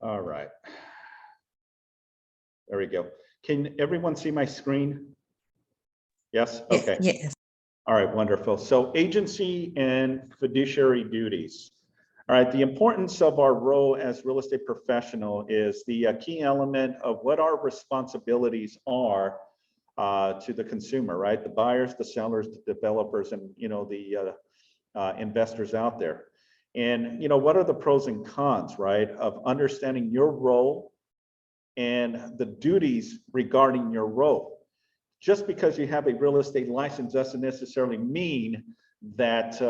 All right. There we go. Can everyone see my screen? Yes? Okay. Yes. All right, wonderful. So agency and fiduciary duties. All right, the importance of our role as real estate professional is the key element of what our responsibilities are to the consumer, right? The buyers, the sellers, the developers, and the investors out there. And what are the pros and cons, right, of understanding your role and the duties regarding your role. Just because you have a real estate license doesn't necessarily mean that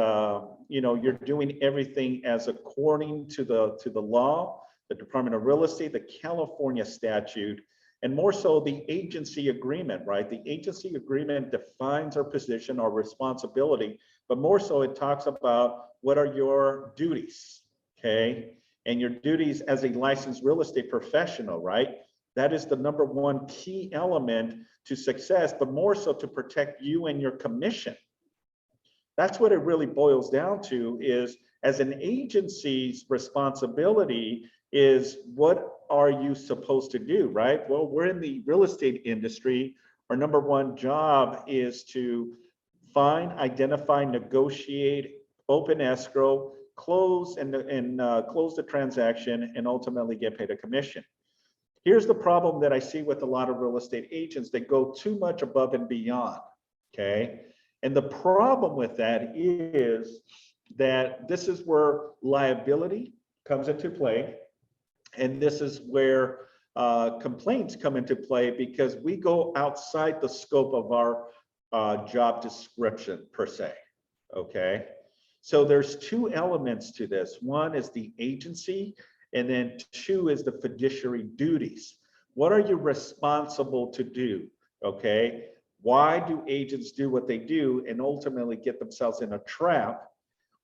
you're doing everything as according to the law, the Department of Real Estate, the California statute, and more so the agency agreement, right? The agency agreement defines our position, our responsibility, but more so it talks about what are your duties, okay? And your duties as a licensed real estate professional, right? That is the number one key element to success, but more so to protect you and your commission. That's what it really boils down to, is as an agency's responsibility is what are you supposed to do, right? Well, we're in the real estate industry. Our number one job is to find, identify, negotiate, open escrow, close and close the transaction, and ultimately get paid a commission. Here's the problem that I see with a lot of real estate agents. They go too much above and beyond, okay? And the problem with that is that this is where liability comes into play. And this is where complaints come into play, because we go outside the scope of our job description per se, okay? So there's two elements to this. One is the agency, and then two is the fiduciary duties. What are you responsible to do, okay? Why do agents do what they do and ultimately get themselves in a trap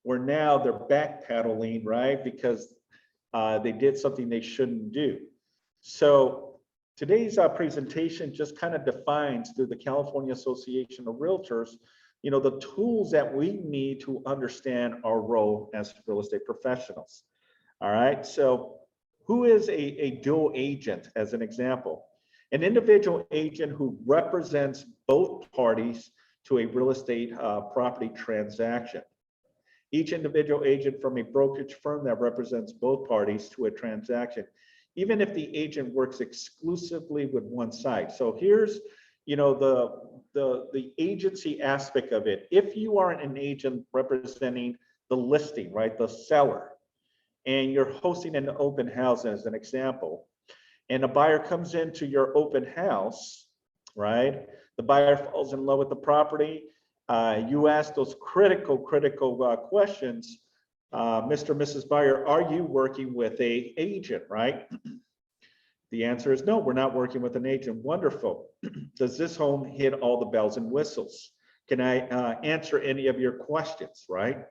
where now they're backpedaling, right? Because they did something they shouldn't do. So today's presentation just kind of defines, through the California Association of Realtors, the tools that we need to understand our role as real estate professionals. All right, so who is a dual agent, as an example? An individual agent who represents both parties to a real estate property transaction. Each individual agent from a brokerage firm that represents both parties to a transaction, even if the agent works exclusively with one side. So here's, the agency aspect of it. If you are an agent representing the listing, right, the seller, and you're hosting an open house as an example, and a buyer comes into your open house, right? The buyer falls in love with the property. You ask those critical questions. Mr. and Mrs. Buyer, are you working with an agent, right? The answer is no, we're not working with an agent. Wonderful. Does this home hit all the bells and whistles? Can I answer any of your questions, right?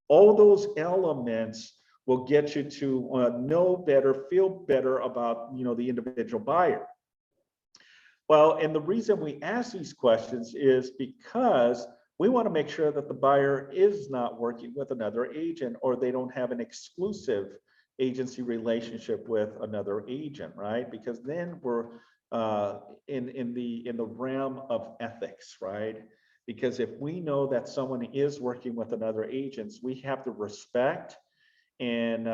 All those elements will get you to know better, feel better about the individual buyer. Well, and the reason we ask these questions is because we want to make sure that the buyer is not working with another agent, or they don't have an exclusive agency relationship with another agent, right? Because then we're in the realm of ethics, right? Because if we know that someone is working with another agent, we have to respect and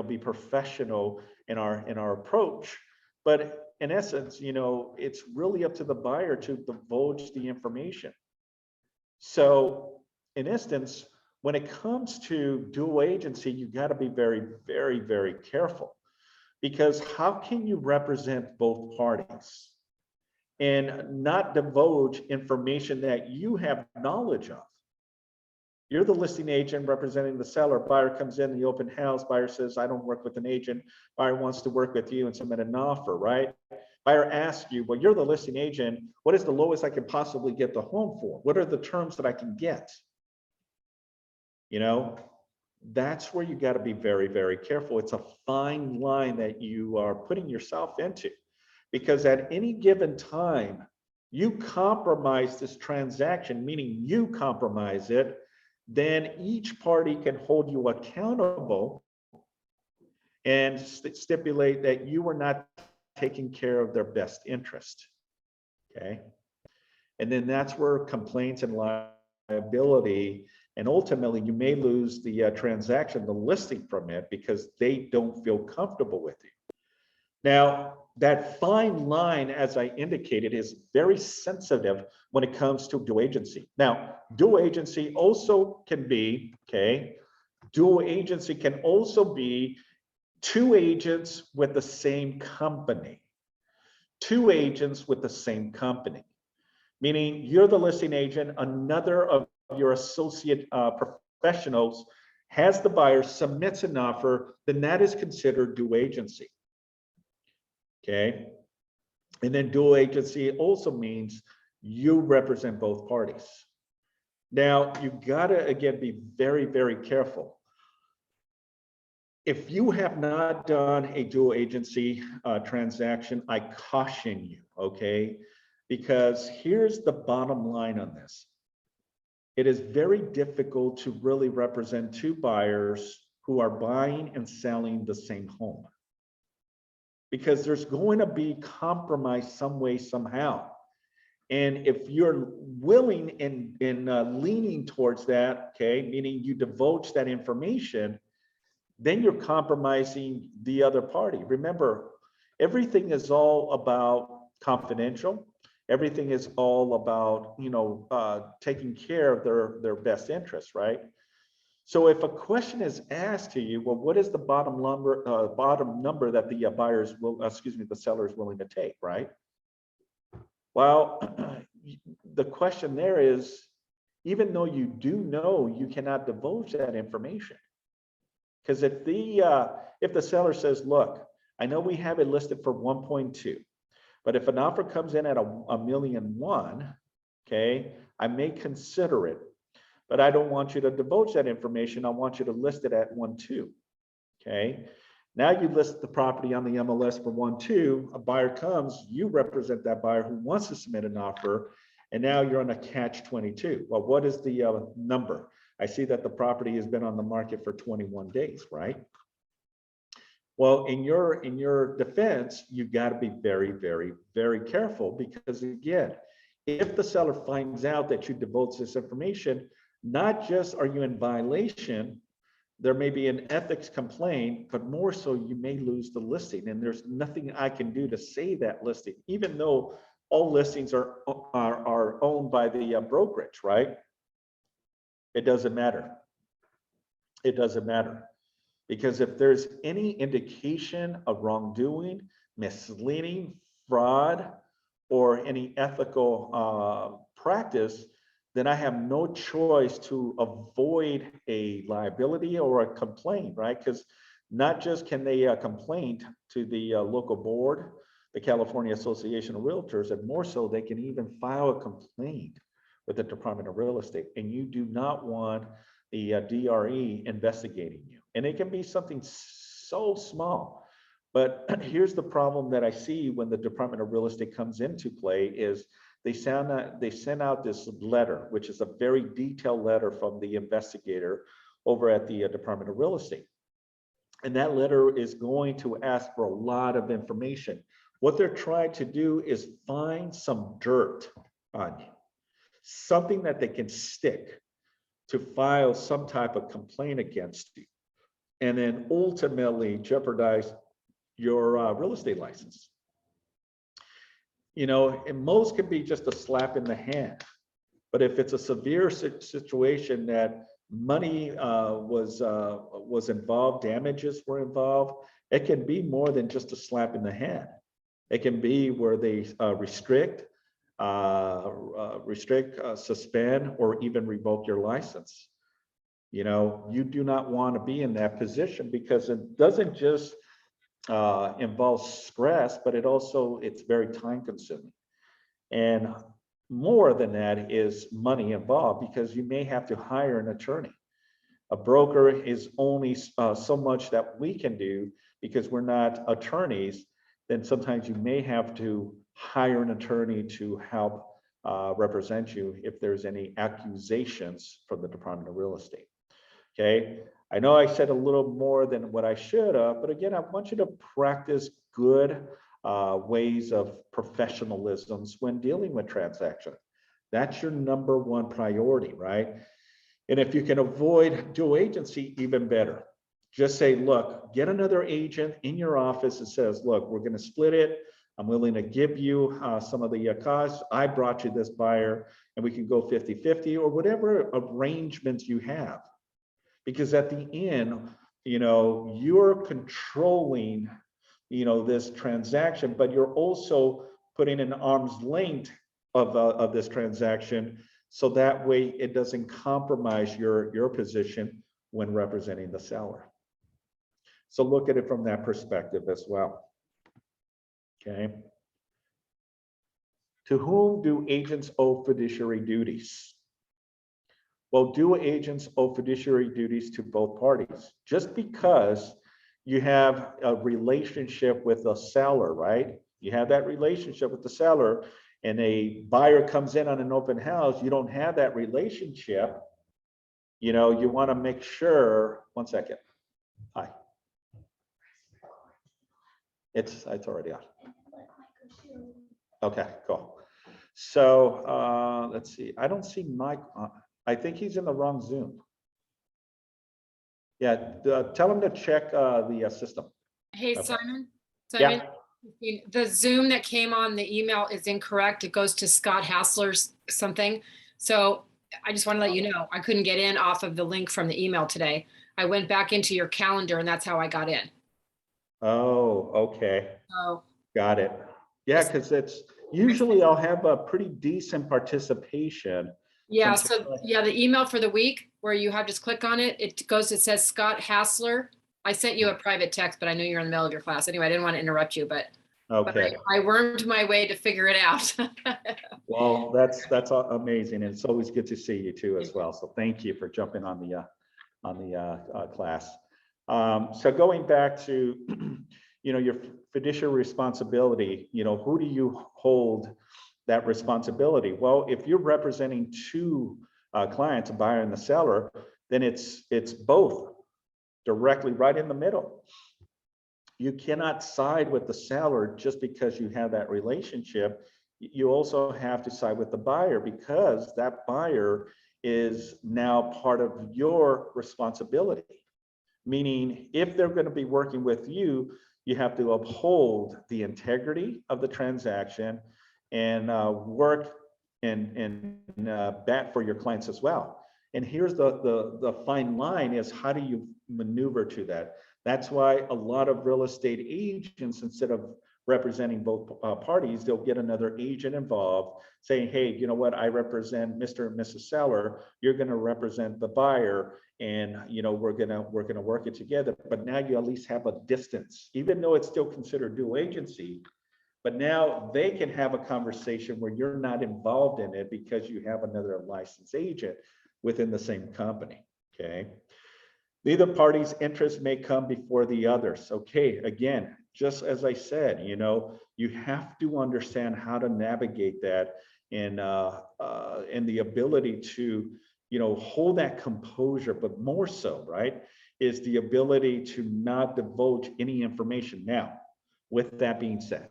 be professional in our approach. But in essence, it's really up to the buyer to divulge the information. So in instance, when it comes to dual agency, you got to be very, very, very careful, because how can you represent both parties and not divulge information that you have knowledge of? You're the listing agent representing the seller. Buyer comes in the open house. Buyer says, I don't work with an agent. Buyer wants to work with you and submit an offer, right? Buyer asks you, well, you're the listing agent. What is the lowest I can possibly get the home for? What are the terms that I can get? That's where you got to be very, very careful. It's a fine line that you are putting yourself into, because at any given time, you compromise this transaction, meaning you compromise it, then each party can hold you accountable. and stipulate that you were not taking care of their best interest. Okay. And then that's where complaints and liability, and ultimately you may lose the transaction, the listing from it, because they don't feel comfortable with you. Now, that fine line, as I indicated, is very sensitive when it comes to dual agency. Now, dual agency also can be, okay, dual agency can also be two agents with the same company. Two agents with the same company. Meaning you're the listing agent, another of your associate professionals has the buyer, submits an offer, then that is considered dual agency. Okay. And then dual agency also means you represent both parties. Now, you gotta, again, be very, very careful. If you have not done a dual agency transaction, I caution you, okay? Because here's the bottom line on this. It is very difficult to really represent two buyers who are buying and selling the same home, because there's going to be compromise some way, somehow. And if you're willing and leaning towards that, okay, meaning you divulge that information, then you're compromising the other party. Remember, everything is all about confidential. Everything is all about, taking care of their best interests, right? So if a question is asked to you, well, what is the bottom number that the the seller is willing to take, right? Well, the question there is, even though you do know, you cannot divulge that information. Because if the seller says, look, I know we have it listed for 1.2, but if an offer comes in at $1.1 million, okay, I may consider it, but I don't want you to divulge that information. I want you to list it at 1.2, okay? Now you list the property on the MLS for 1.2, a buyer comes, you represent that buyer who wants to submit an offer, and now you're on a catch-22. Well, what is the number? I see that the property has been on the market for 21 days, right? Well, in your defense, you got to be very, very, very careful, because again, if the seller finds out that you divulge this information, not just are you in violation, there may be an ethics complaint, but more so you may lose the listing, and there's nothing I can do to save that listing, even though all listings are owned by the brokerage, right? It doesn't matter. It doesn't matter. Because if there's any indication of wrongdoing, misleading, fraud, or any ethical practice, then I have no choice to avoid a liability or a complaint, right? Because not just can they complain to the local board, the California Association of Realtors, and more so, they can even file a complaint with the Department of Real Estate, and you do not want the DRE investigating you. And it can be something so small. But here's the problem that I see when the Department of Real Estate comes into play is they send out this letter, which is a very detailed letter from the investigator over at the Department of Real Estate. And that letter is going to ask for a lot of information. What they're trying to do is find some dirt on you, something that they can stick to file some type of complaint against you, and then ultimately jeopardize your real estate license. And most can be just a slap in the hand, but if it's a severe situation that money was involved, damages were involved, it can be more than just a slap in the hand. It can be where they restrict, suspend, or even revoke your license. You do not want to be in that position, because it doesn't just involve stress, but it's very time consuming. And more than that is money involved, because you may have to hire an attorney. A broker is only so much that we can do, because we're not attorneys. Then sometimes you may have to hire an attorney to help represent you if there's any accusations from the Department of Real Estate. Okay. I know I said a little more than what I should have, but again, I want you to practice good ways of professionalisms when dealing with transactions. That's your number one priority, right? And if you can avoid dual agency, even better. Just say, look, get another agent in your office that says, look, we're going to split it. I'm willing to give you some of the costs. I brought you this buyer and we can go 50-50 or whatever arrangements you have. Because at the end, you're controlling, this transaction, but you're also putting an arm's length of this transaction. So that way it doesn't compromise your position when representing the seller. So look at it from that perspective as well. Okay. To whom do agents owe fiduciary duties? Well, do agents owe fiduciary duties to both parties? Just because you have a relationship with a seller, right? You have that relationship with the seller and a buyer comes in on an open house, you don't have that relationship. You want to make sure, one second. Hi. It's already on. Okay, cool. So let's see. I don't see Mike. I think he's in the wrong Zoom. Yeah, tell him to check the system. Hey, Okay. Simon. Yeah. The Zoom that came on the email is incorrect. It goes to Scott Hassler's something. So I just want to let you know, I couldn't get in off of the link from the email today. I went back into your calendar and that's how I got in. Oh, okay. Oh, Got it. Yeah, because it's usually I'll have a pretty decent participation. yeah. So yeah, the email for the week where you have just click on it, it says Scott Hassler. I sent you a private text, but I knew you were in the middle of your class. Anyway, I didn't want to interrupt you, but okay. I wormed my way to figure it out. Well, that's amazing, and it's always good to see you too as well. So thank you for jumping on the class. So going back to your fiduciary responsibility, who do you hold that responsibility? Well, if you're representing two clients, a buyer and the seller, then it's both directly right in the middle. You cannot side with the seller just because you have that relationship. You also have to side with the buyer because that buyer is now part of your responsibility. Meaning, if they're going to be working with you, you have to uphold the integrity of the transaction and work and bat for your clients as well. And here's the fine line is how do you maneuver to that? That's why a lot of real estate agents, instead of representing both parties, they'll get another agent involved saying, hey, you know what, I represent Mr. and Mrs. Seller, you're going to represent the buyer, and we're gonna work it together. But now you at least have a distance, even though it's still considered dual agency, but now they can have a conversation where you're not involved in it because you have another licensed agent within the same company. Okay. Neither party's interest may come before the others. Okay, again, just as I said, you have to understand how to navigate that and the ability to, hold that composure, but more so, right, is the ability to not divulge any information. Now, with that being said,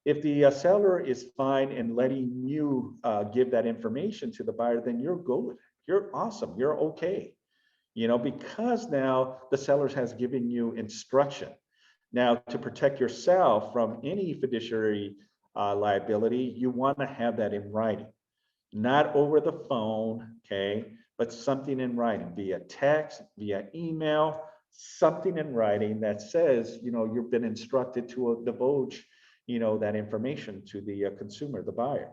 if the seller is fine in letting you give that information to the buyer, then you're good. You're awesome. You're okay. Because now the seller has given you instruction. Now, to protect yourself from any fiduciary liability, you want to have that in writing, not over the phone, okay, but something in writing, via text, via email, something in writing that says, you've been instructed to divulge, that information to the consumer, the buyer.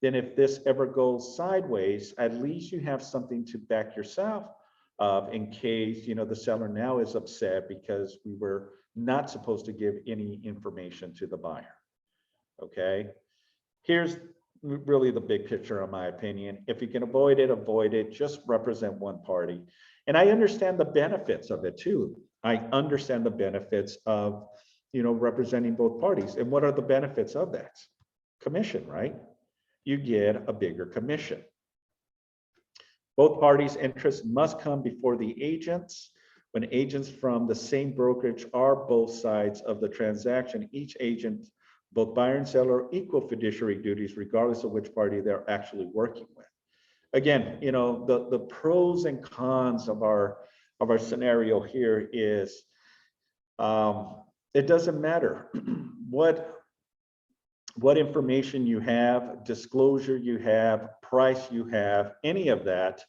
Then if this ever goes sideways, at least you have something to back yourself in case the seller now is upset because we were not supposed to give any information to the buyer. Okay, here's really the big picture, in my opinion. If you can avoid it, just represent one party. And I understand the benefits of it too. I understand the benefits of representing both parties. And what are the benefits of that? Commission, right? You get a bigger commission. Both parties' interests must come before the agents. When agents from the same brokerage are both sides of the transaction, each agent, both buyer and seller, equal fiduciary duties regardless of which party they're actually working with. Again, the pros and cons of our scenario here is it doesn't matter what information you have, disclosure you have, price you have, any of that,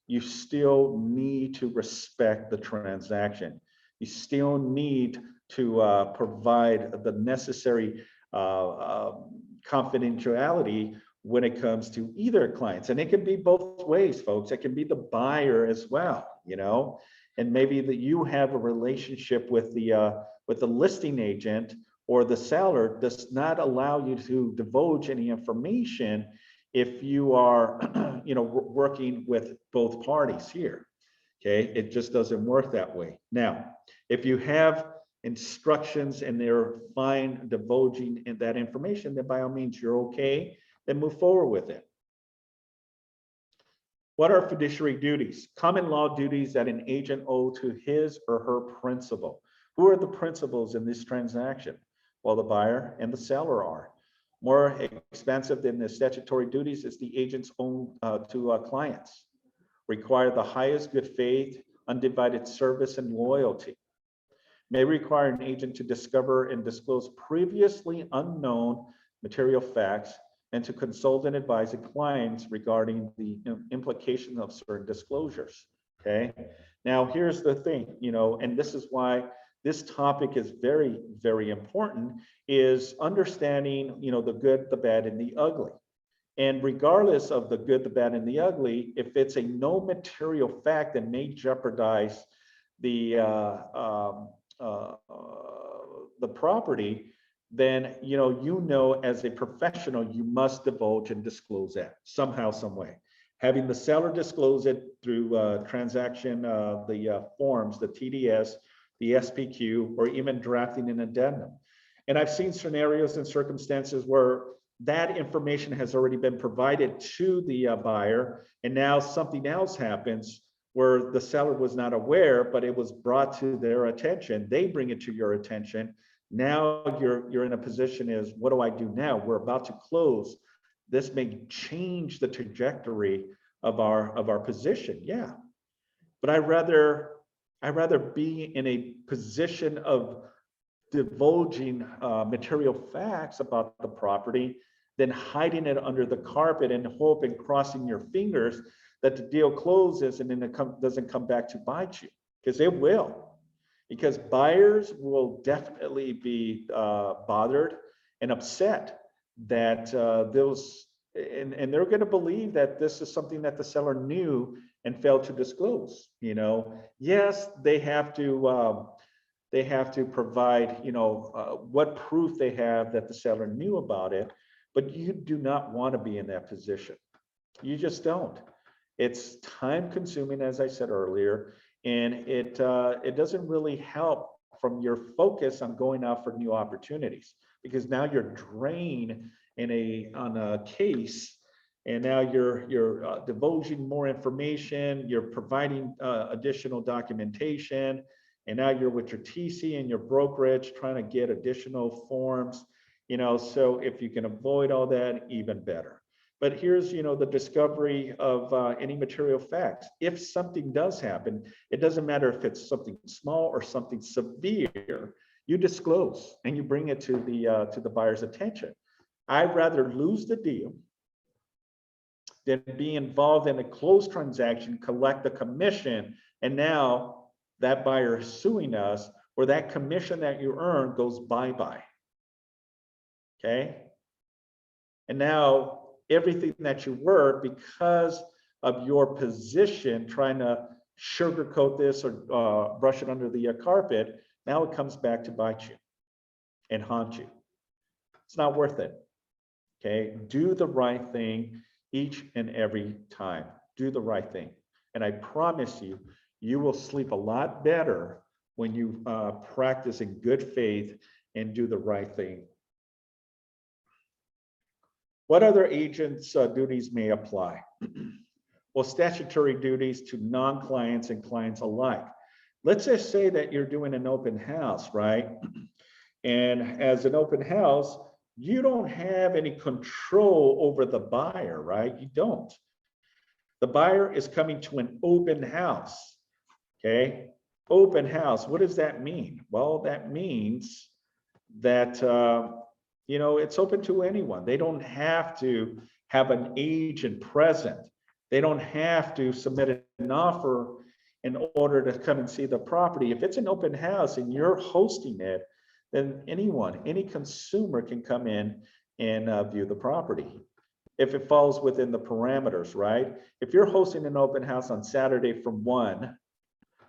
you still need to respect the transaction. You still need to provide the necessary confidentiality when it comes to either clients. And it can be both ways, folks. It can be the buyer as well, and maybe that you have a relationship with the listing agent, or the seller does not allow you to divulge any information if you are working with both parties here. Okay, it just doesn't work that way. Now, if you have instructions and they're fine divulging in that information, then by all means you're okay, then move forward with it. What are fiduciary duties? Common law duties that an agent owes to his or her principal. Who are the principals in this transaction? Well, the buyer and the seller are. More expensive than the statutory duties is the agent's own to clients. Require the highest good faith, undivided service, and loyalty. May require an agent to discover and disclose previously unknown material facts and to consult and advise the clients regarding the implication of certain disclosures. Okay. Now, here's the thing, and this is why this topic is very, very important, is understanding, the good, the bad, and the ugly. And regardless of the good, the bad, and the ugly, if it's a no material fact that may jeopardize the property, then as a professional, you must divulge and disclose that somehow, some way. Having the seller disclose it through transaction, the forms, the TDS, the SPQ, or even drafting an addendum. And I've seen scenarios and circumstances where that information has already been provided to the buyer, and now something else happens where the seller was not aware, but it was brought to their attention. They bring it to your attention. Now you're in a position is, what do I do now? We're about to close. This may change the trajectory of our position. Yeah, but I'd rather be in a position of divulging material facts about the property than hiding it under the carpet and hope and crossing your fingers that the deal closes and then it doesn't come back to bite you, because it will. Because buyers will definitely be bothered and upset that and they're going to believe that this is something that the seller knew and failed to disclose. Yes, they have to provide what proof they have that the seller knew about it, but you do not want to be in that position. You just don't. It's time consuming, as I said earlier, and it doesn't really help from your focus on going out for new opportunities, because now you're drained on a case, and now you're divulging more information, you're providing additional documentation, and now you're with your TC and your brokerage trying to get additional forms, so if you can avoid all that, even better. But here's, the discovery of any material facts. If something does happen, it doesn't matter if it's something small or something severe, you disclose and you bring it to the buyer's attention. I'd rather lose the deal than be involved in a closed transaction, collect the commission, and now that buyer is suing us, or that commission that you earn goes bye-bye. Okay? And now everything that you work, because of your position trying to sugarcoat this or brush it under the carpet, now it comes back to bite you and haunt you. It's not worth it. Okay, do the right thing each and every time. Do the right thing, and I promise you, you will sleep a lot better when you practice in good faith and do the right thing. What other agents' duties may apply? Well, statutory duties to non-clients and clients alike. Let's just say that you're doing an open house, right? And as an open house, you don't have any control over the buyer, right? You don't. The buyer is coming to an open house, okay? Open house, what does that mean? Well, that means that, it's open to anyone. They don't have to have an agent present. They don't have to submit an offer in order to come and see the property. If it's an open house and you're hosting it, then anyone, any consumer can come in and view the property. If it falls within the parameters, right? If you're hosting an open house on Saturday from 1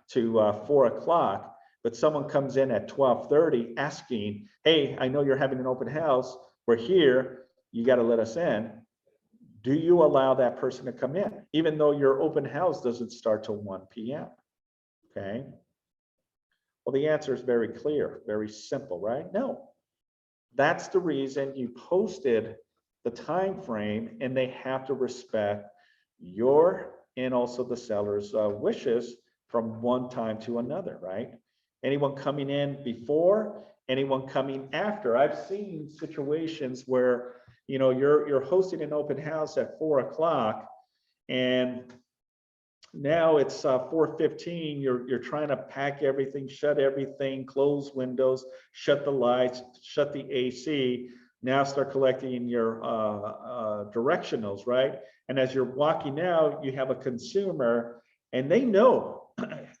to 4 o'clock, but someone comes in at 12:30 asking, hey, I know you're having an open house. We're here. You got to let us in. Do you allow that person to come in, even though your open house doesn't start till 1 p.m.? Okay. Well, the answer is very clear, very simple, right? No. That's the reason you posted the time frame, and they have to respect your and also the seller's wishes from one time to another, right? Anyone coming in before, anyone coming after. I've seen situations where you're hosting an open house at 4 o'clock, and now it's 4:15. You're trying to pack everything, shut everything, close windows, shut the lights, shut the AC. Now start collecting your directionals, right? And as you're walking out, you have a consumer, and they know,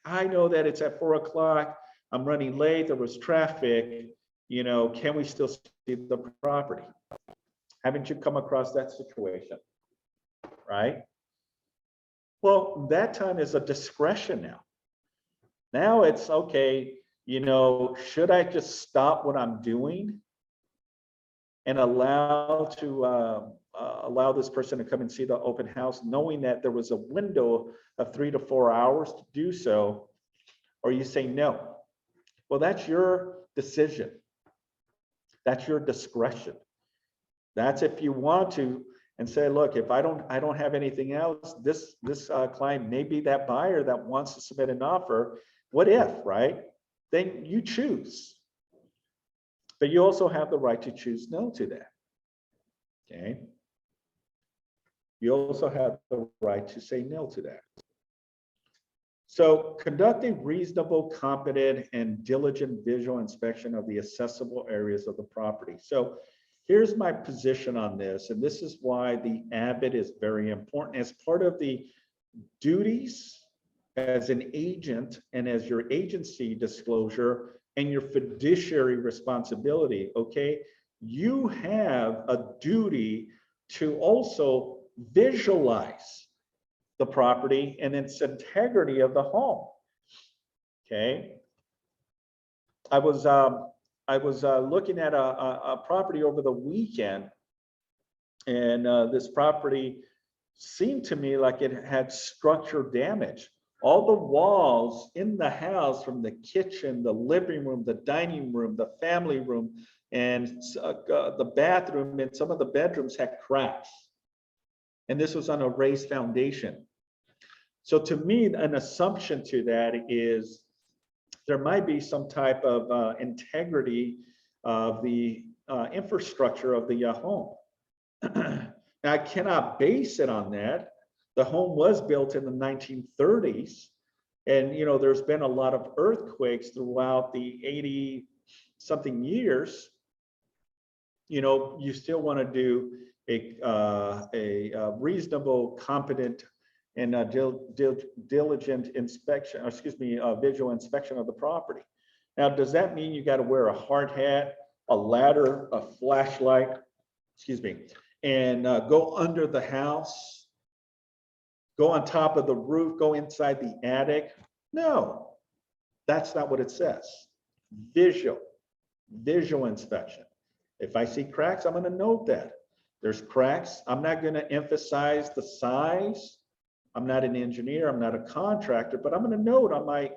I know that it's at 4 o'clock. I'm running late. There was traffic. Can we still see the property? Haven't you come across that situation, right? Well, that time is a discretion now. Now it's okay, should I just stop what I'm doing and allow this person to come and see the open house, knowing that there was a window of 3 to 4 hours to do so, or you say no? Well, that's your decision. That's your discretion. That's if you want to and say, look, if I don't have anything else, this client may be that buyer that wants to submit an offer. What if, right? Then you choose. But you also have the right to choose no to that. Okay. You also have the right to say no to that. So conduct a reasonable, competent, and diligent visual inspection of the accessible areas of the property. So here's my position on this, and this is why the ABIT is very important as part of the duties as an agent and as your agency disclosure and your fiduciary responsibility, okay? You have a duty to also visualize the property and its integrity of the home, okay? I was looking at a property over the weekend, and this property seemed to me like it had structural damage. All the walls in the house, from the kitchen, the living room, the dining room, the family room, and the bathroom, and some of the bedrooms had cracks. And this was on a raised foundation. So to me, an assumption to that is there might be some type of integrity of the infrastructure of the home. Now, I cannot base it on that. The home was built in the 1930s, and there's been a lot of earthquakes throughout the 80-something years. You still want to do a reasonable, competent, and diligent inspection, visual inspection of the property. Now, does that mean you got to wear a hard hat, a ladder, a flashlight, and go under the house, go on top of the roof, go inside the attic? No, that's not what it says. Visual inspection. If I see cracks, I'm going to note that. There's cracks. I'm not going to emphasize the size. I'm not an engineer, I'm not a contractor, but I'm going to note on my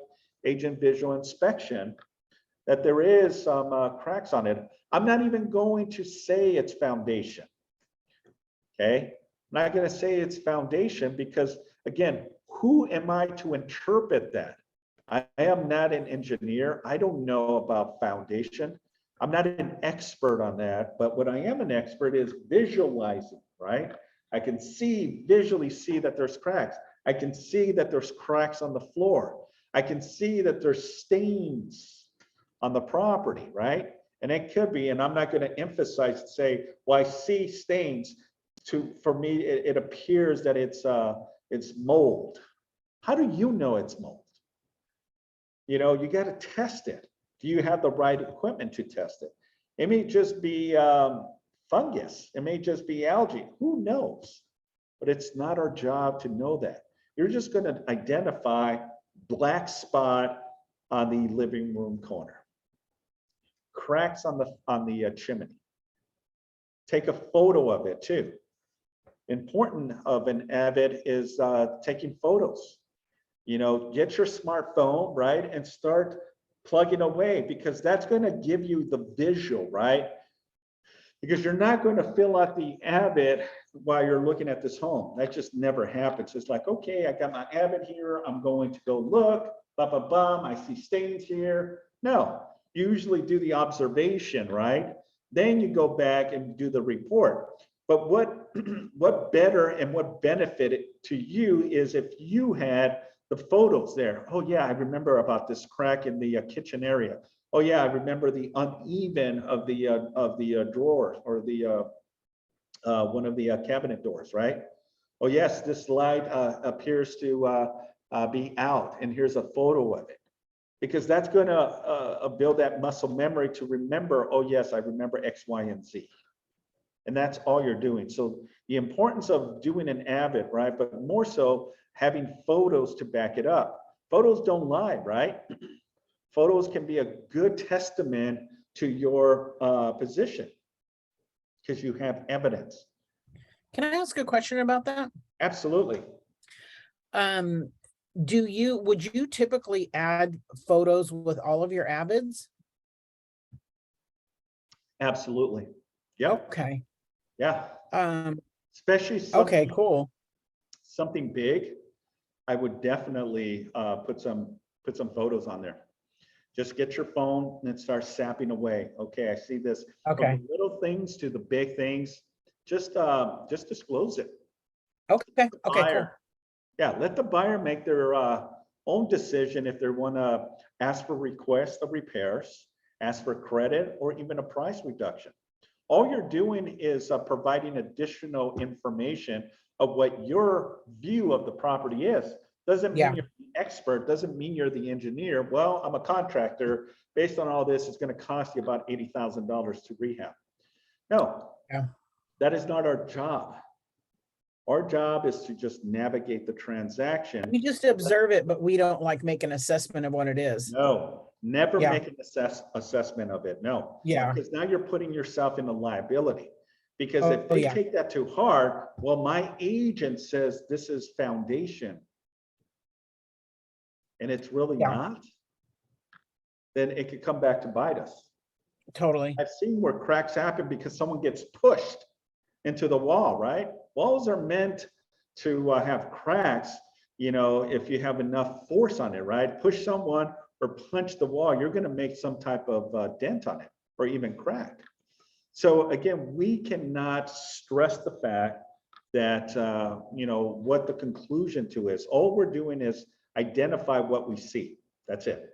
agent visual inspection that there is some cracks on it. I'm not even going to say it's foundation. Okay. not going to say it's foundation because, again, who am I to interpret that? I am not an engineer. I don't know about foundation. I'm not an expert on that, but what I am an expert is visualizing, right? I can visually see that there's cracks. I can see that there's cracks on the floor. I can see that there's stains on the property, right? And it could be, and I'm not going to emphasize and say, well, I see stains. For me, it appears that it's mold. How do you know it's mold? You know, you got to test it. Do you have the right equipment to test it? It may just be fungus. It may just be algae. Who knows? But it's not our job to know that. You're just going to identify black spot on the living room corner, cracks on the chimney. Take a photo of it too. Important of an avid is taking photos. You know, get your smartphone, right, and start plugging away, because that's going to give you the visual, right? Because you're not going to fill out the Avid while you're looking at this home. That just never happens. It's like, okay, I got my Avid here. I'm going to go look, blah, blah, blah. I see stains here. No, you usually do the observation, right? Then you go back and do the report. But what better and what benefited to you is if you had the photos there. Oh yeah, I remember about this crack in the kitchen area. Oh yeah, I remember the uneven of the drawer or the one of the cabinet doors, right? Oh yes, this light appears to be out, and here's a photo of it, because that's going to build that muscle memory to remember. Oh yes, I remember X, Y, and Z, and that's all you're doing. So the importance of doing an Avid, right? But more so having photos to back it up. Photos don't lie, right? Photos can be a good testament to your position because you have evidence. Can I ask a question about that? Absolutely. Would you typically add photos with all of your Avids? Absolutely. Yep. Okay. Yeah. Especially cool. Something big, I would definitely put some photos on there. Just get your phone and start sapping away. Okay, I see this. Okay. From the little things to the big things, just disclose it. Okay. Okay. Cool. Yeah, let the buyer make their own decision if they want to ask for requests of repairs, ask for credit, or even a price reduction. All you're doing is providing additional information of what your view of the property is. Doesn't mean you're the expert, doesn't mean you're the engineer. Well, I'm a contractor. Based on all this, it's going to cost you about $80,000 to rehab. No, that is not our job. Our job is to just navigate the transaction. We just observe it, but we don't like make an assessment of what it is. No, never make an assessment of it. No. Yeah. Because now you're putting yourself in a liability. Because if they take that too hard, well, my agent says this is foundation, and it's really not, then it could come back to bite us. Totally. I've seen where cracks happen because someone gets pushed into the wall, right? Walls are meant to have cracks, you know, if you have enough force on it, right? Push someone or punch the wall, you're going to make some type of dent on it or even crack. So again, we cannot stress the fact that, you know, what the conclusion to is. All we're doing is identify what we see. That's it.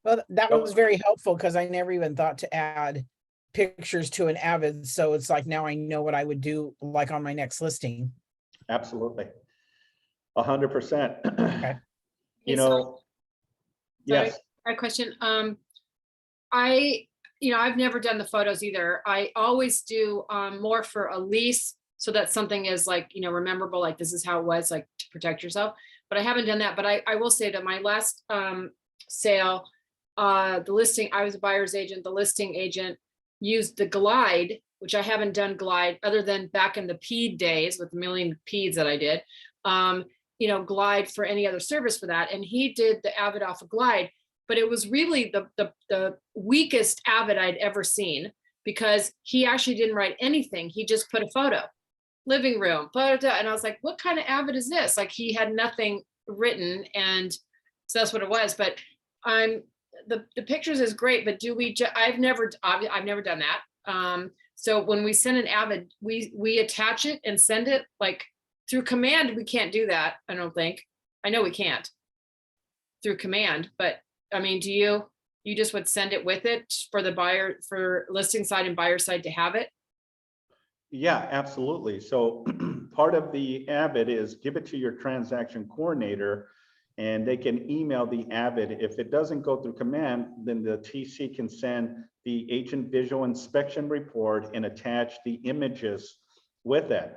Well, that was very helpful because I never even thought to add pictures to an Avid. So it's like, now I know what I would do like on my next listing. Absolutely. 100%. Okay. You know, yes. I have a question. I've never done the photos either. I always do more for a lease so that something is like, you know, rememberable, like this is how it was, like to protect yourself. But I haven't done that. But I will say that my last sale, the listing, I was a buyer's agent, the listing agent used the Glide, which I haven't done Glide other than back in the PED days with a million PEDs that I did, you know, Glide for any other service for that. And he did the Avid off of Glide, but it was really the weakest Avid I'd ever seen because he actually didn't write anything. He just put a photo. living room, and I was like, what kind of Avid is this? Like, he had nothing written, and so that's what it was. But the pictures is great, but do we I've never done that. So when we send an Avid, we attach it and send it like through command. We can't do that, I don't think. I know we can't through command, but I mean, do you just would send it with it for the buyer, for listing side and buyer side to have it? Yeah, absolutely. So part of the Avid is give it to your transaction coordinator, and they can email the Avid. If it doesn't go through command, then the TC can send the agent visual inspection report and attach the images with it.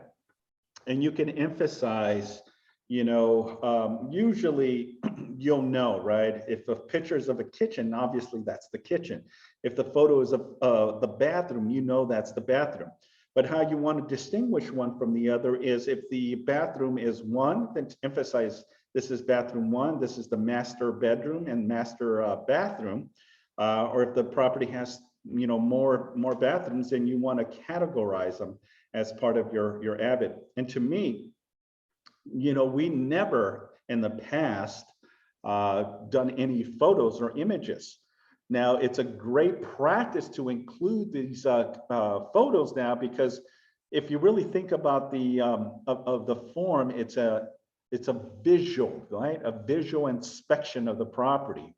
And you can emphasize, usually you'll know, right? If the pictures of a kitchen, obviously that's the kitchen. If the photo is of the bathroom, that's the bathroom. But how you want to distinguish one from the other is if the bathroom is one, then emphasize this is bathroom one, this is the master bedroom and master bathroom. Or if the property has, more bathrooms, then you want to categorize them as part of your Avid. And to me, we never in the past done any photos or images. Now, it's a great practice to include these photos now, because if you really think about the of the form, it's a visual, right? A visual inspection of the property.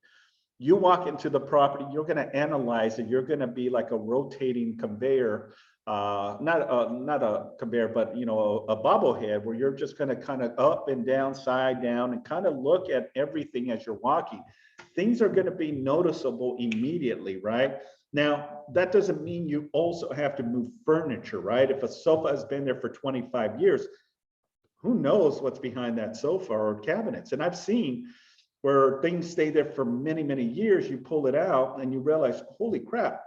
You walk into the property, you're going to analyze it. You're going to be like a rotating conveyor, not a conveyor, but a bobblehead, where you're just going to kind of up and down, side down, and kind of look at everything as you're walking. Things are going to be noticeable immediately, right? Now, that doesn't mean you also have to move furniture, right? If a sofa has been there for 25 years, who knows what's behind that sofa or cabinets? And I've seen where things stay there for many, many years. You pull it out and you realize, holy crap,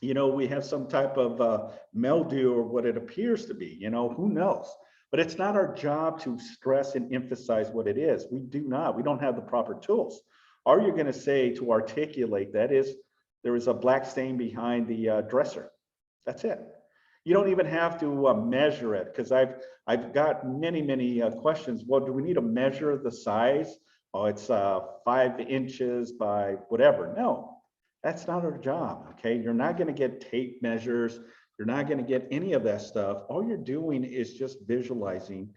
we have some type of mildew or what it appears to be, who knows? But it's not our job to stress and emphasize what it is. We don't have the proper tools. All you're going to say to articulate that is there is a black stain behind the dresser. That's it. You don't even have to measure it, because I've got many questions. Well, do we need to measure the size? Oh, it's 5 inches by whatever. No, that's not our job. Okay, you're not going to get tape measures. You're not going to get any of that stuff. All you're doing is just visualizing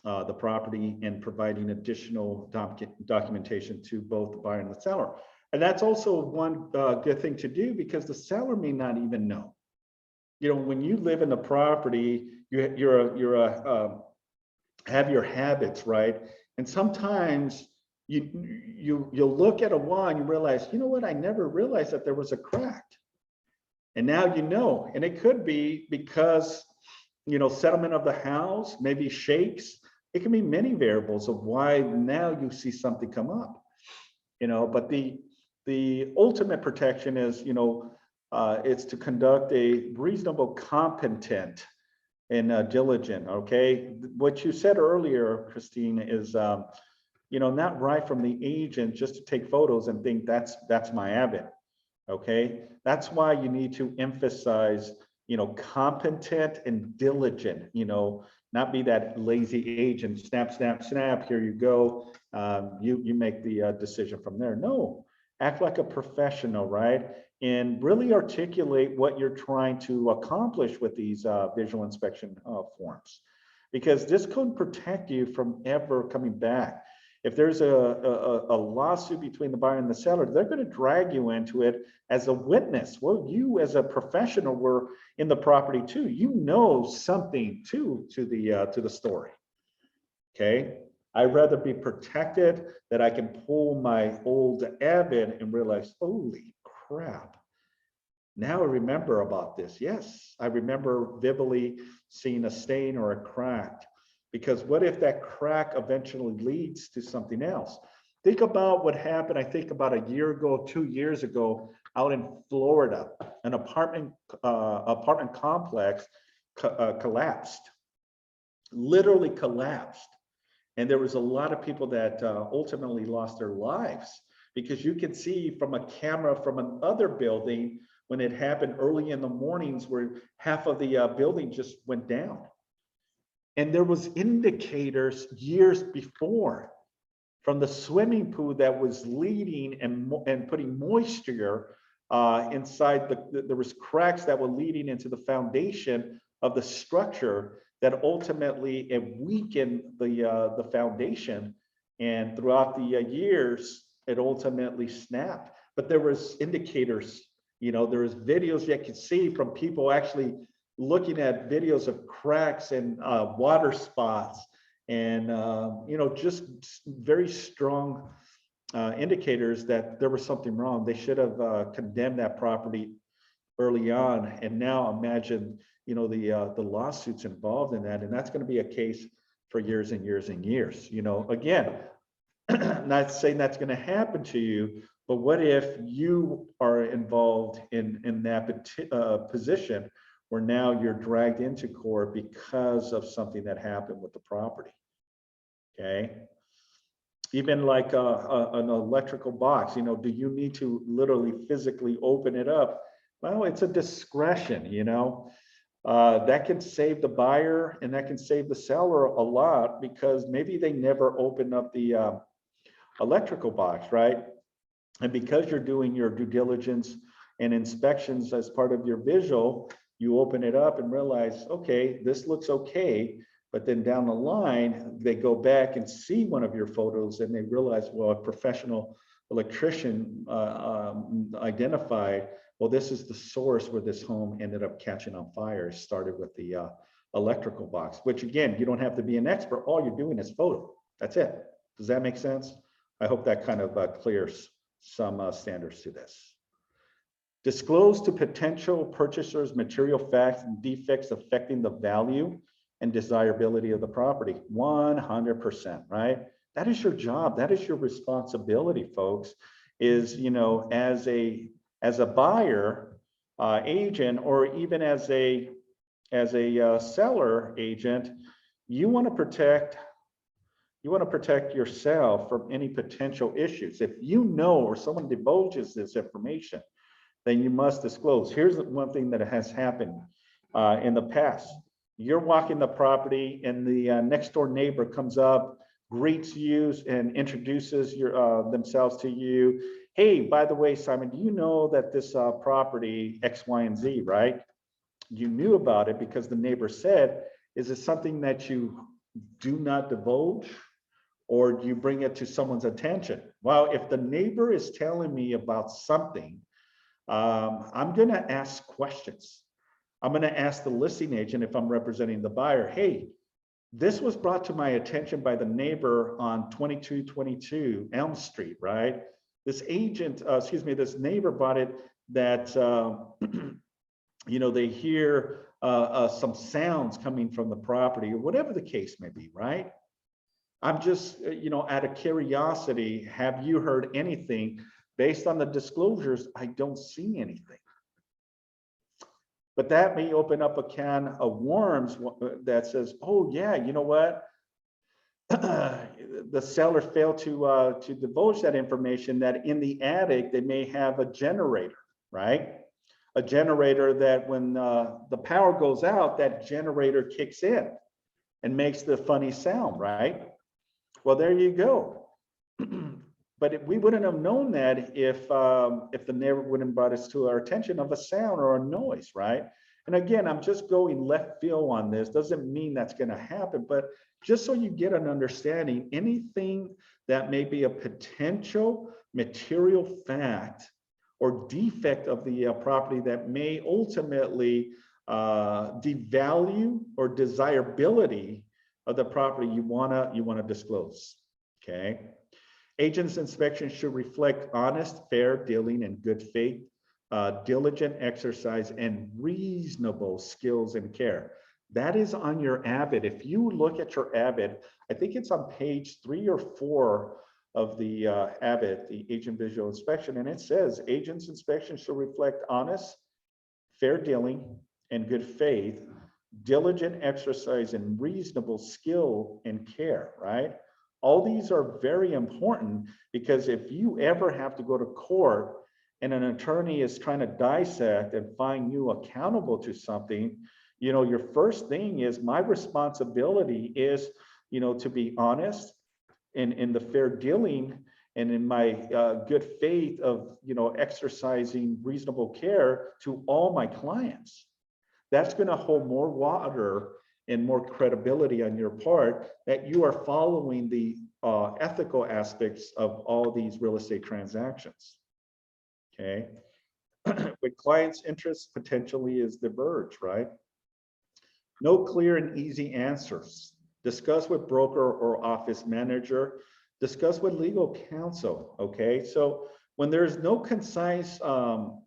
the property and providing additional documentation to both the buyer and the seller. And that's also one good thing to do, because the seller may not even know. When you live in the property, you have your habits, right? And sometimes you'll look at a wall and you realize, you know what? I never realized that there was a crack. And now and it could be because settlement of the house maybe shakes. It can be many variables of why now you see something come up, but the ultimate protection is, it's to conduct a reasonable, competent, and diligent. Okay. What you said earlier, Christine, is, not right from the agent just to take photos and think that's my Avid. Okay. That's why you need to emphasize, competent and diligent, not be that lazy agent, snap, here you go. You make the decision from there. No, act like a professional, right? And really articulate what you're trying to accomplish with these visual inspection forms, because this could protect you from ever coming back. If there's a lawsuit between the buyer and the seller, they're going to drag you into it as a witness. Well, you as a professional were in the property too. Something to the story. Okay, I'd rather be protected, that I can pull my old Avid and realize, holy crap, now I remember about this. Yes, I remember vividly seeing a stain or a crack. Because what if that crack eventually leads to something else? Think about what happened, I think about a year ago, 2 years ago, out in Florida. An apartment complex collapsed, literally collapsed. And there was a lot of people that ultimately lost their lives, because you can see from a camera from another building when it happened early in the mornings, where half of the building just went down. And there was indicators years before from the swimming pool that was leading and putting moisture inside there was cracks that were leading into the foundation of the structure that ultimately it weakened the foundation. And throughout the years, it ultimately snapped. But there was indicators, there was videos you could see from people actually looking at videos of cracks and water spots and, just very strong indicators that there was something wrong. They should have condemned that property early on. And now imagine, the lawsuits involved in that. And that's going to be a case for years and years and years. Again, not saying that's going to happen to you, but what if you are involved in that position where now you're dragged into court because of something that happened with the property? Okay. Even like an electrical box, do you need to literally physically open it up? Well, it's a discretion, that can save the buyer and that can save the seller a lot, because maybe they never open up the electrical box, right? And because you're doing your due diligence and inspections as part of your visual, you open it up and realize, okay, this looks okay. But then down the line, they go back and see one of your photos and they realize, well, a professional electrician identified, well, this is the source where this home ended up catching on fire. It started with the electrical box, which again, you don't have to be an expert. All you're doing is photo. That's it. Does that make sense? I hope that kind of clears some standards to this. Disclose to potential purchasers material facts and defects affecting the value and desirability of the property. 100%, right? That is your job. That is your responsibility, folks, is, as a buyer, agent, or even as a seller agent, you want to protect yourself from any potential issues. If or someone divulges this information, then you must disclose. Here's one thing that has happened in the past. You're walking the property and the next door neighbor comes up, greets you and introduces themselves to you. Hey, by the way, Simon, do you know that this property X, Y, and Z, right? You knew about it because the neighbor said. Is it something that you do not divulge, or do you bring it to someone's attention? Well, if the neighbor is telling me about something, I'm going to ask questions. I'm going to ask the listing agent, if I'm representing the buyer, hey, this was brought to my attention by the neighbor on 2222 Elm Street, right? This neighbor bought it that, they hear some sounds coming from the property, or whatever the case may be, right? I'm just, out of curiosity, have you heard anything? Based on the disclosures, I don't see anything. But that may open up a can of worms that says, oh yeah, you know what? The seller failed to divulge that information, that in the attic, they may have a generator, right? A generator that when the power goes out, that generator kicks in and makes the funny sound, right? Well, there you go. But we wouldn't have known that if the neighbor wouldn't brought us to our attention of a sound or a noise, right? And again, I'm just going left field on this. Doesn't mean that's going to happen, but just so you get an understanding, anything that may be a potential material fact or defect of the property that may ultimately devalue or desirability of the property, you wanna disclose. Okay. Agent's inspection should reflect honest, fair dealing and good faith, diligent exercise, and reasonable skills and care. That is on your AVID. If you look at your AVID, I think it's on page 3 or 4 of the AVID, the agent visual inspection, and it says agent's inspection should reflect honest, fair dealing, and good faith, diligent exercise, and reasonable skill and care, right? All these are very important, because if you ever have to go to court and an attorney is trying to dissect and find you accountable to something, your first thing is my responsibility is, to be honest in the fair dealing and in my good faith of, exercising reasonable care to all my clients. That's going to hold more water and more credibility on your part that you are following the ethical aspects of all these real estate transactions. Okay. With clients' interests potentially is diverge, right? No clear and easy answers. Discuss with broker or office manager. Discuss with legal counsel. Okay, so when there's no concise or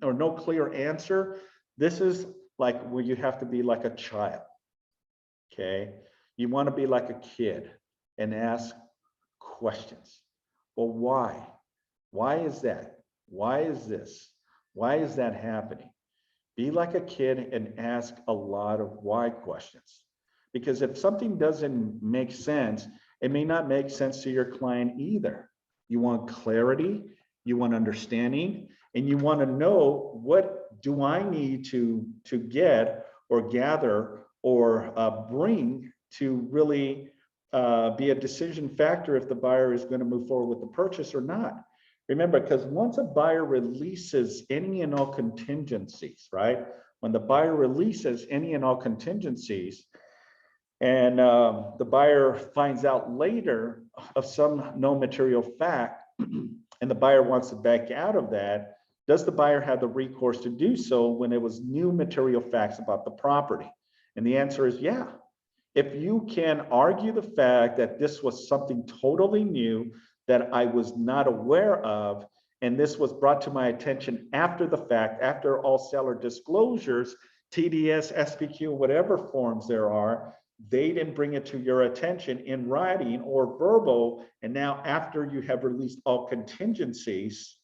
no clear answer, this is like where you have to be like a child. Okay, you want to be like a kid and ask questions. Well, why? Why is that? Why is this? Why is that happening? Be like a kid and ask a lot of why questions. Because if something doesn't make sense, it may not make sense to your client either. You want clarity, you want understanding, and you want to know, what do I need to get or gather or bring to really be a decision factor if the buyer is going to move forward with the purchase or not. Remember, because once a buyer releases any and all contingencies, right? When the buyer releases any and all contingencies, and the buyer finds out later of some known material fact, and the buyer wants to back out of that, does the buyer have the recourse to do so when it was new material facts about the property? And the answer is yeah. If you can argue the fact that this was something totally new that I was not aware of, and this was brought to my attention after the fact, after all seller disclosures, TDS, SPQ, whatever forms there are, they didn't bring it to your attention in writing or verbal, and now after you have released all contingencies,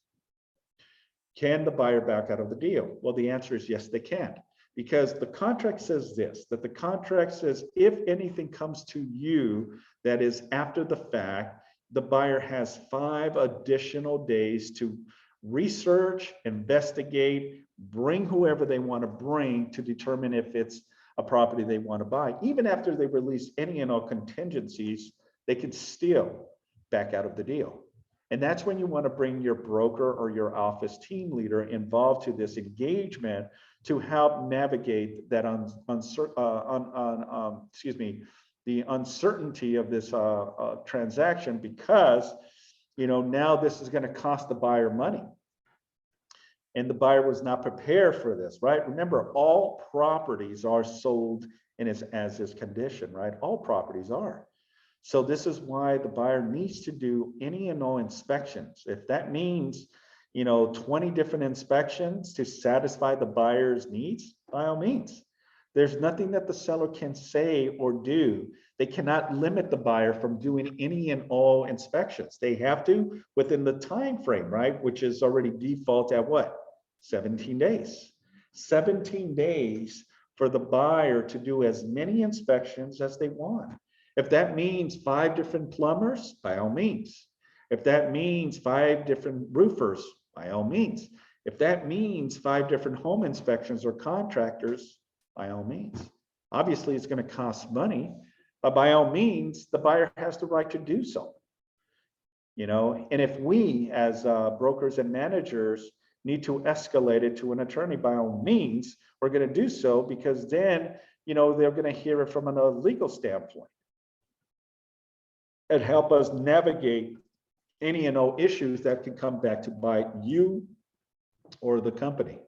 can the buyer back out of the deal? Well, the answer is yes, they can. Because the contract says this, that the contract says if anything comes to you that is after the fact, the buyer has 5 additional days to research, investigate, bring whoever they want to bring to determine if it's a property they want to buy. Even after they release any and all contingencies, they could still back out of the deal. And that's when you want to bring your broker or your office team leader involved to this engagement to help navigate that the uncertainty of this transaction, because now this is going to cost the buyer money, and the buyer was not prepared for this, right? Remember, all properties are sold in its as is condition, right? All properties are. So this is why the buyer needs to do any and all inspections. If that means 20 different inspections to satisfy the buyer's needs, by all means. There's nothing that the seller can say or do. They cannot limit the buyer from doing any and all inspections. They have to within the time frame, right? Which is already default at what? 17 days. 17 days for the buyer to do as many inspections as they want. If that means 5 different plumbers, by all means. If that means 5 different roofers, by all means. If that means 5 different home inspections or contractors, by all means. Obviously, it's going to cost money, but by all means, the buyer has the right to do so. And if we as brokers and managers need to escalate it to an attorney, by all means, we're going to do so, because then, they're going to hear it from a legal standpoint and help us navigate any and all issues that can come back to bite you or the company.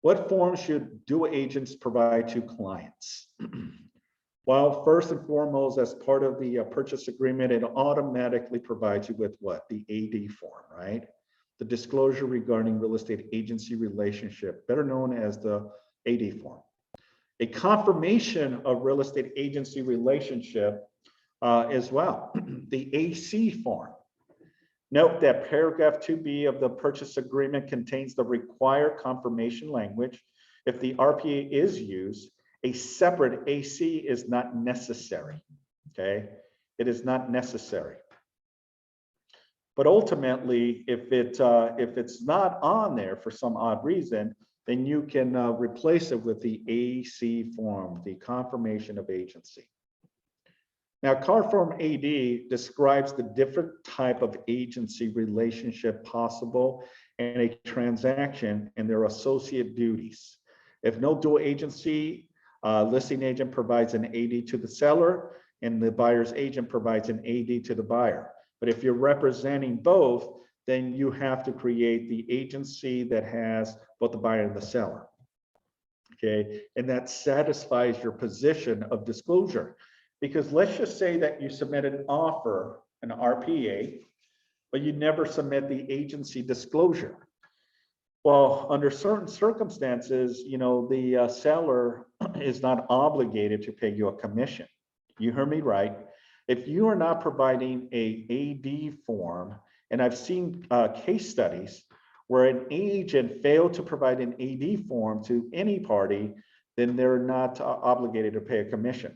What forms should dual agents provide to clients? Well, first and foremost, as part of the purchase agreement, it automatically provides you with what? The AD form, right? The disclosure regarding real estate agency relationship, better known as the AD form. A confirmation of real estate agency relationship as well, the AC form. Note that paragraph 2B of the purchase agreement contains the required confirmation language. If the RPA is used, a separate AC is not necessary, okay? It is not necessary. But ultimately, if it's not on there for some odd reason, then you can replace it with the AC form, the confirmation of agency. Now, CAR Form AD describes the different type of agency relationship possible in a transaction and their associate duties. If no dual agency, listing agent provides an AD to the seller and the buyer's agent provides an AD to the buyer. But if you're representing both, then you have to create the agency that has both the buyer and the seller. Okay, and that satisfies your position of disclosure. Because let's just say that you submit an offer, an RPA, but you never submit the agency disclosure. Well, under certain circumstances, you know, the seller is not obligated to pay you a commission. You heard me right. If you are not providing a AD form, and I've seen case studies where an agent failed to provide an AD form to any party, then they're not obligated to pay a commission.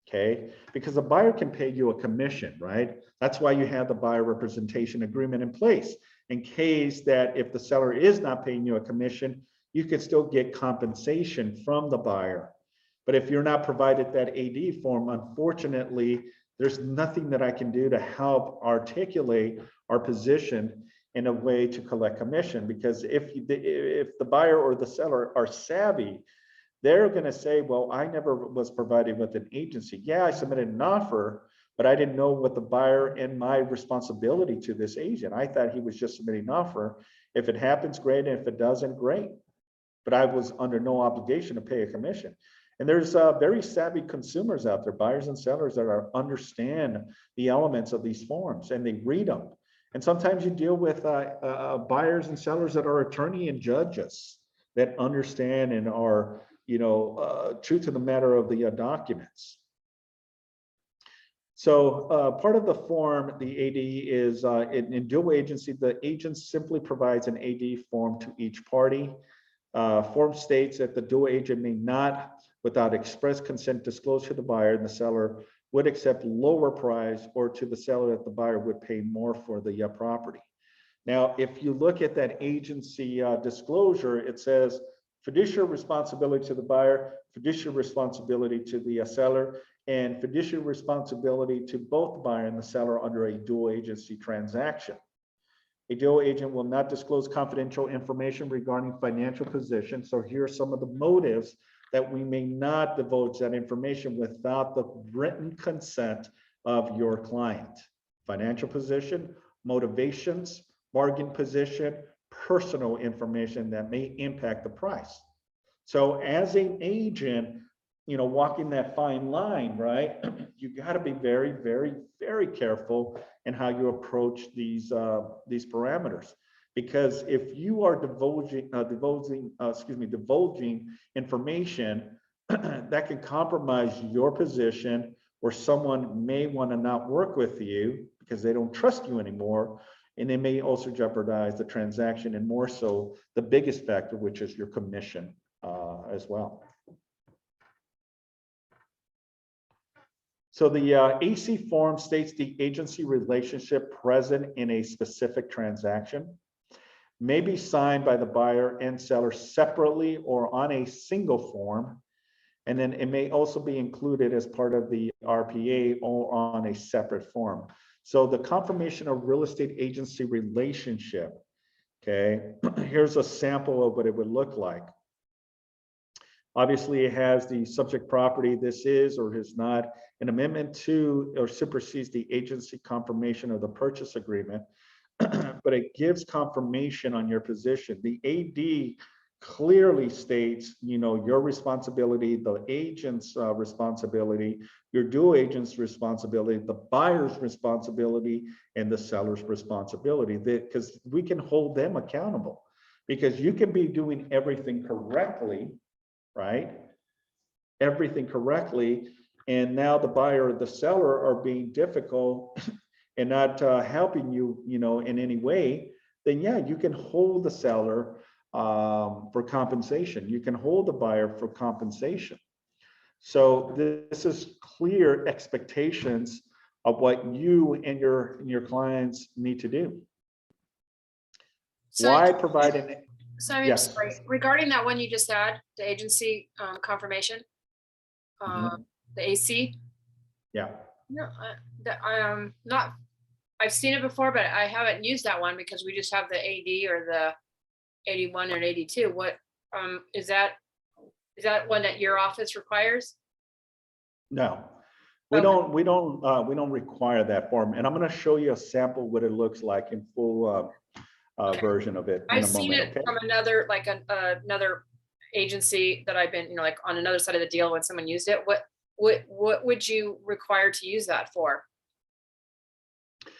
Okay, because the buyer can pay you a commission, right? That's why you have the buyer representation agreement in place, in case that if the seller is not paying you a commission, you can still get compensation from the buyer. But if you're not provided that AD form, unfortunately, there's nothing that I can do to help articulate our position in a way to collect commission. Because if the buyer or the seller are savvy, they're going to say, well, I never was provided with an agency. Yeah, I submitted an offer, but I didn't know what the buyer and my responsibility to this agent. I thought he was just submitting an offer. If it happens, great. And if it doesn't, great. But I was under no obligation to pay a commission. And there's very savvy consumers out there, buyers and sellers that understand the elements of these forms and they read them. And sometimes you deal with buyers and sellers that are attorney and judges that understand and are, you know, true to the matter of the documents. So part of the form, the AD is in dual agency, the agent simply provides an AD form to each party. Form states that the dual agent may not, without express consent, disclose to the buyer and the seller would accept lower price, or to the seller that the buyer would pay more for the property. Now, if you look at that agency disclosure, it says fiduciary responsibility to the buyer, fiduciary responsibility to the seller, and fiduciary responsibility to both the buyer and the seller under a dual agency transaction. A dual agent will not disclose confidential information regarding financial position. So here are some of the motives that we may not divulge that information without the written consent of your client. Financial position, motivations, bargain position, personal information that may impact the price. So as an agent, you know, walking that fine line, right? You got to be very, very, very careful in how you approach these parameters, because if you are divulging information that can compromise your position, or someone may want to not work with you because they don't trust you anymore, and it may also jeopardize the transaction, and more so the biggest factor, which is your commission as well. So the AC form states the agency relationship present in a specific transaction may be signed by the buyer and seller separately or on a single form. And then it may also be included as part of the RPA or on a separate form. So the confirmation of real estate agency relationship, okay, here's a sample of what it would look like. Obviously, it has the subject property, this is or is not an amendment to or supersedes the agency confirmation of the purchase agreement, but it gives confirmation on your position. The AD clearly states, you know, your responsibility, the agent's responsibility, your dual agent's responsibility, the buyer's responsibility, and the seller's responsibility, because we can hold them accountable, because you can be doing everything correctly, right? Everything correctly. And now the buyer or the seller are being difficult and not helping you, you know, in any way, then yeah, you can hold the seller for compensation. You can hold the buyer for compensation. So this is clear expectations of what you and your clients need to do. So Why provide an So I'm Yes. sorry, regarding that one you just had, the agency confirmation, Mhm. the AC. Yeah. No, not, I've seen it before, but I haven't used that one because we just have the AD or the 81 and 82. What is that one that your office requires? No, we Okay. don't require that form. And I'm going to show you a sample what it looks like in full Okay. version of it in I've a seen moment. it Okay. from another, like another agency that I've been, you know, like on another side of the deal when someone used it. What would you require to use that for?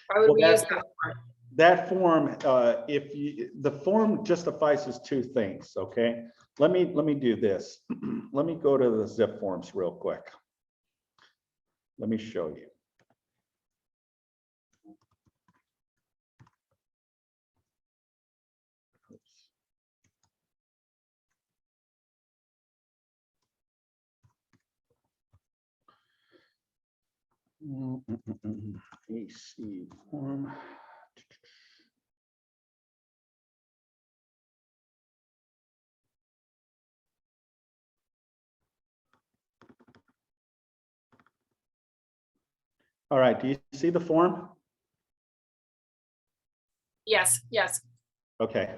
Why would Well, we use that for? that form, the form just suffices two things. Okay. Let me do this. Let me go to the zip forms real quick. Let me show you. AC form. All right, do you see the form? Yes, yes. Okay.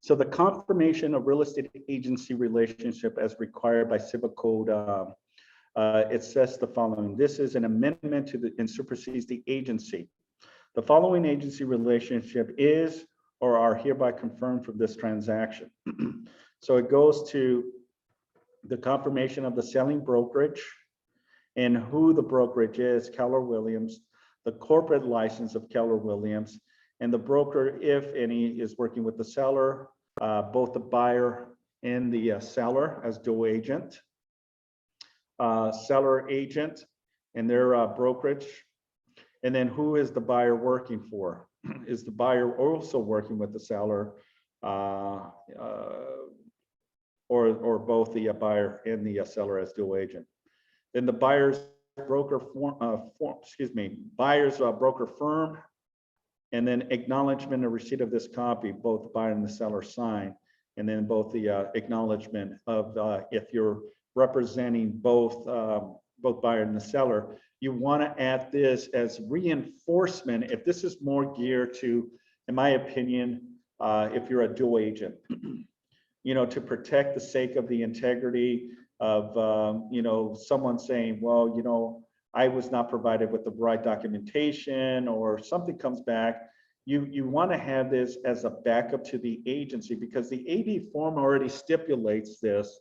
So the confirmation of real estate agency relationship as required by Civil Code, it says the following. This is an amendment to the and supersedes the agency. The following agency relationship is or are hereby confirmed for this transaction. So it goes to the confirmation of the selling brokerage and who the brokerage is, Keller Williams, the corporate license of Keller Williams, and the broker, if any, is working with the seller, both the buyer and the seller as dual agent, seller agent and their brokerage. And then who is the buyer working for? Is the buyer also working with the seller or both the buyer and the seller as dual agent? Then the buyer's broker buyer's broker firm, and then acknowledgement of receipt of this copy, both the buyer and the seller sign, and then both the acknowledgement of if you're representing both buyer and the seller, you want to add this as reinforcement. If this is more geared to, in my opinion, if you're a dual agent, you know, to protect the sake of the integrity of, you know, someone saying, well, you know, I was not provided with the right documentation or something comes back. You want to have this as a backup to the agency because the AD form already stipulates this.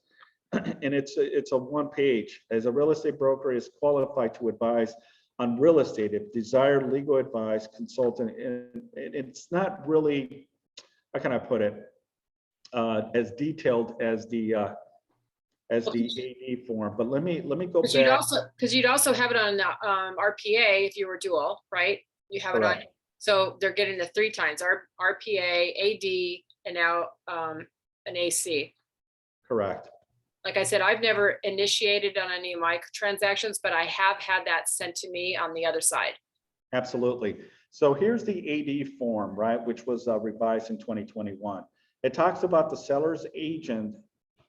And it's a one page. As a real estate broker is qualified to advise on real estate if desired legal advice, consultant, and it's not really, how can I put it, as detailed as the AD form. But let me go back. Because you'd also have it on RPA if you were dual, right? You have Correct. it on. So they're getting the 3 times RPA, AD, and now an AC. Correct. Like I said, I've never initiated on any of my transactions, but I have had that sent to me on the other side. Absolutely. So here's the AD form, right, which was revised in 2021. It talks about the seller's agent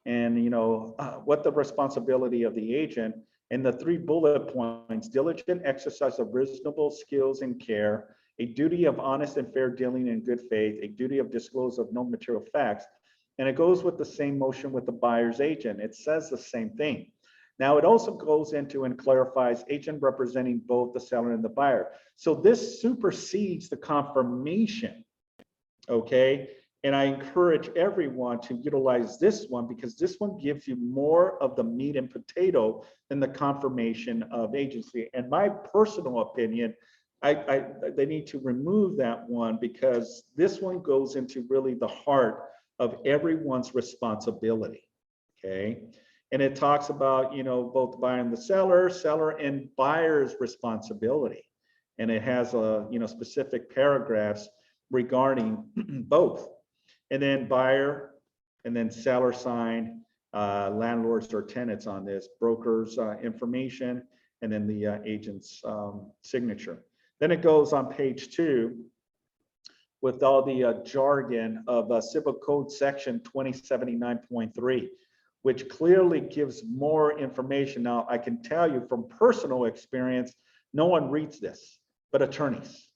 and, you know, what the responsibility of the agent and the 3 bullet points: diligent exercise of reasonable skills and care, a duty of honest and fair dealing in good faith, a duty of disclose of no material facts. And it goes with the same motion with the buyer's agent. It says the same thing. Now, it also goes into and clarifies agent representing both the seller and the buyer. So this supersedes the confirmation, okay? And I encourage everyone to utilize this one because this one gives you more of the meat and potato than the confirmation of agency. And my personal opinion, they need to remove that one because this one goes into really the heart of everyone's responsibility, okay? And it talks about, you know, both the buyer and the seller and buyer's responsibility. And it has a, you know, specific paragraphs regarding both. And then buyer and then seller sign, landlords or tenants on this, brokers information, and then the agent's signature. Then it goes on page 2, with all the jargon of Civil Code Section 2079.3, which clearly gives more information. Now, I can tell you from personal experience, no one reads this, but attorneys,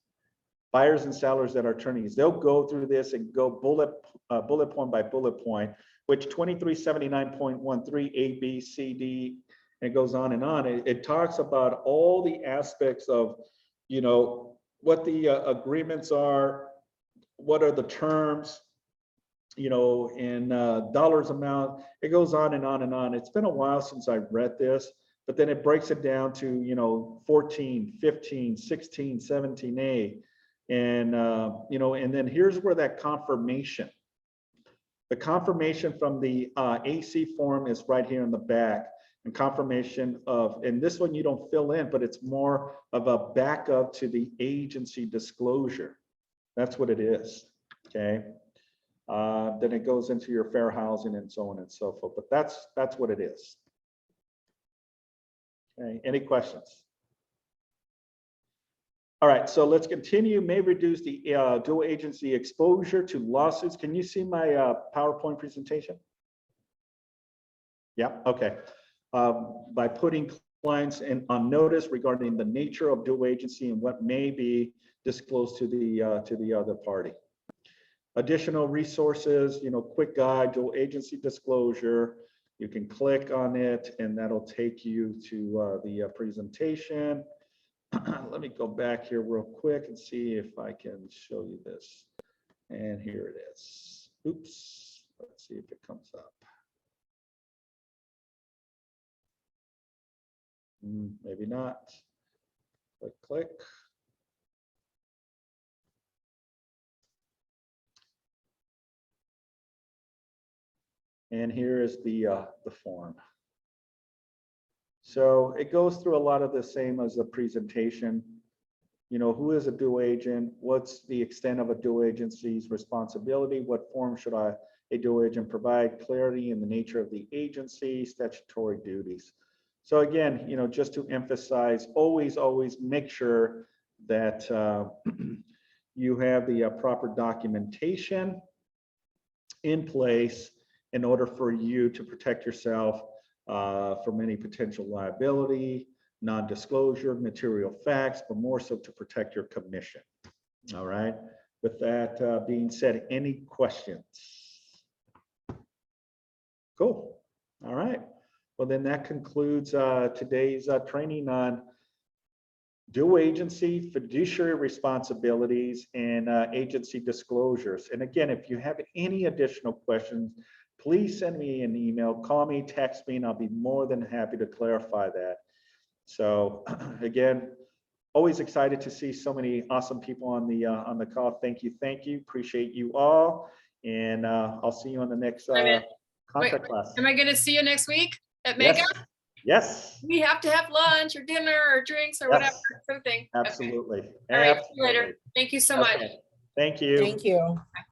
buyers and sellers that are attorneys. They'll go through this and go bullet point by bullet point, which 2379.13 A, B, C, D, and it goes on and on. It talks about all the aspects of, you know, what the agreements are, what are the terms, you know, in dollars amount. It goes on and on and on. It's been a while since I read this, but then it breaks it down to, you know, 14, 15, 16, 17A. And, you know, and then here's where that confirmation, the confirmation from the AC form is right here in the back, and confirmation of, and this one you don't fill in, but it's more of a backup to the agency disclosure. That's what it is, okay? Then it goes into your fair housing and so on and so forth, but that's what it is. Okay, any questions? All right, so let's continue. May reduce the dual agency exposure to lawsuits. Can you see my PowerPoint presentation? Yeah, okay. By putting clients on notice regarding the nature of dual agency and what may be disclosed to the other party. Additional resources, you know, quick guide, dual agency disclosure. You can click on it and that'll take you to the presentation. Let me go back here real quick and see if I can show you this. And here it is. Oops, let's see if it comes up. Maybe not. Click, click. And here is the form. So it goes through a lot of the same as the presentation. You know, who is a dual agent? What's the extent of a dual agency's responsibility? What form should a dual agent provide? Clarity in the nature of the agency, statutory duties. So again, you know, just to emphasize, always make sure that you have the proper documentation in place in order for you to protect yourself from any potential liability, non-disclosure, material facts, but more so to protect your commission. All right. With that being said, any questions? Cool. All right. Well, then that concludes today's training on dual agency, fiduciary responsibilities, and agency disclosures. And again, if you have any additional questions, please send me an email, call me, text me, and I'll be more than happy to clarify that. So again, always excited to see so many awesome people on the call. Thank you, appreciate you all, and I'll see you on the next contract class. Am I going to see you next week at Mega? Yes. We have to have lunch or dinner or drinks or whatever sort of thing. Absolutely. Okay. All right. See you later. Thank you so much. Thank you. Thank you.